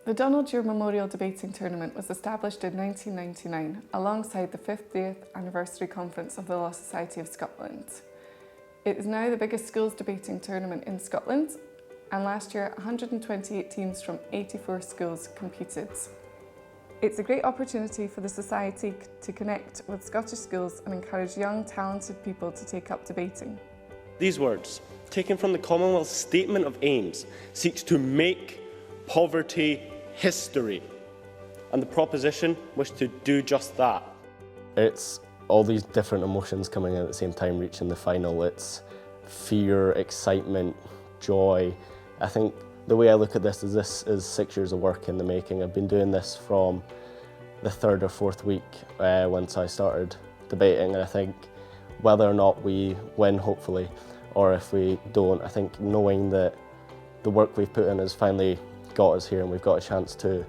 The Donald Dewar Memorial Debating Tournament was established in 1999 alongside the 50th Anniversary Conference of the Law Society of Scotland. It is now the biggest schools debating tournament in Scotland, and last year 128 teams from 84 schools competed. It's a great opportunity for the Society to connect with Scottish schools and encourage young, talented people to take up debating. These words, taken from the Commonwealth's Statement of Aims, seeks to make poverty history, and the proposition was to do just that. It's all these different emotions coming in at the same time, reaching the final. It's fear, excitement, joy. I think the way I look at this is 6 years of work in the making. I've been doing this from the third or fourth week once I started debating, and I think whether or not we win, hopefully, or if we don't, I think knowing that the work we've put in has finally got us here and we've got a chance to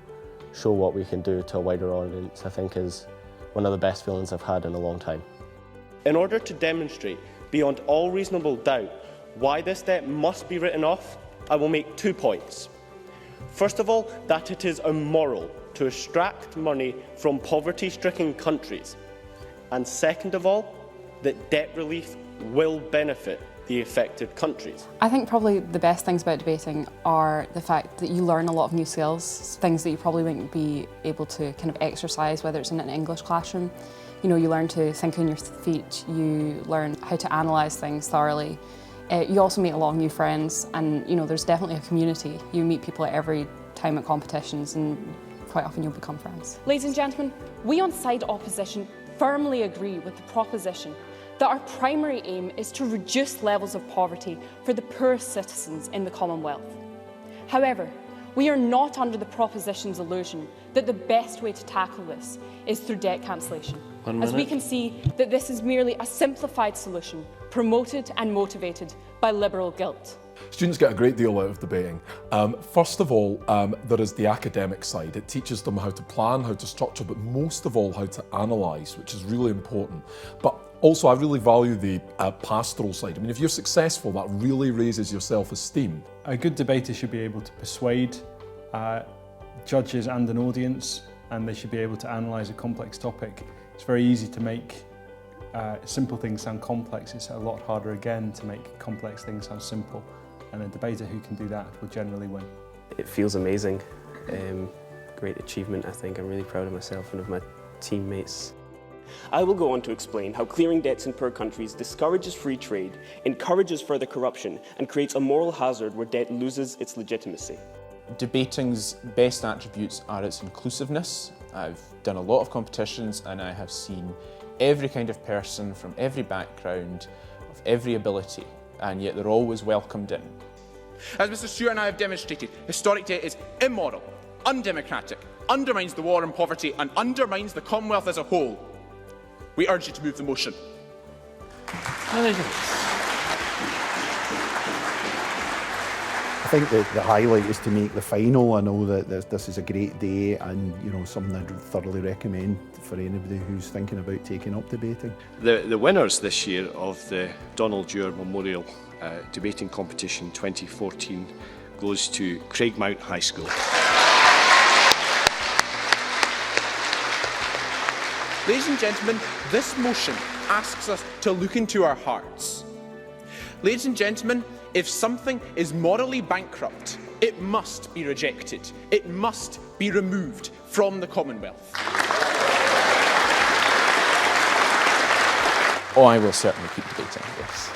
show what we can do to a wider audience, I think is one of the best feelings I've had in a long time. In order to demonstrate beyond all reasonable doubt why this debt must be written off, I will make 2 points. First of all, that it is immoral to extract money from poverty-stricken countries. And second of all, that debt relief will benefit the affected countries. I think probably the best things about debating are the fact that you learn a lot of new skills, things that you probably wouldn't be able to kind of exercise, whether it's in an English classroom. You know, you learn to think on your feet, you learn how to analyse things thoroughly. You also meet a lot of new friends, and you know, there's definitely a community. You meet people at every time at competitions, and quite often you'll become friends. Ladies and gentlemen, we on side opposition firmly agree with the proposition that our primary aim is to reduce levels of poverty for the poorest citizens in the Commonwealth. However, we are not under the proposition's illusion that the best way to tackle this is through debt cancellation, as we can see that this is merely a simplified solution promoted and motivated by liberal guilt. Students get a great deal out of debating. First of all, there is the academic side. It teaches them how to plan, how to structure, but most of all how to analyse, which is really important. But also, I really value the pastoral side. I mean, if you're successful, that really raises your self-esteem. A good debater should be able to persuade judges and an audience, and they should be able to analyse a complex topic. It's very easy to make simple things sound complex. It's a lot harder again to make complex things sound simple. And a debater who can do that will generally win. It feels amazing. Great achievement, I think. I'm really proud of myself and of my teammates. I will go on to explain how clearing debts in poor countries discourages free trade, encourages further corruption, and creates a moral hazard where debt loses its legitimacy. Debating's best attributes are its inclusiveness. I've done a lot of competitions and I have seen every kind of person from every background, of every ability, and yet they're always welcomed in. As Mr Stewart and I have demonstrated, historic debt is immoral, undemocratic, undermines the war on poverty and undermines the Commonwealth as a whole. We urge you to move the motion. I think the highlight is to make the final. I know that this is a great day and something I'd thoroughly recommend for anybody who's thinking about taking up debating. The winners this year of the Donald Dewar Memorial Debating Competition 2014 goes to Craigmount High School. Ladies and gentlemen, this motion asks us to look into our hearts. Ladies and gentlemen, if something is morally bankrupt, it must be rejected. It must be removed from the Commonwealth. Oh, I will certainly keep debating, yes.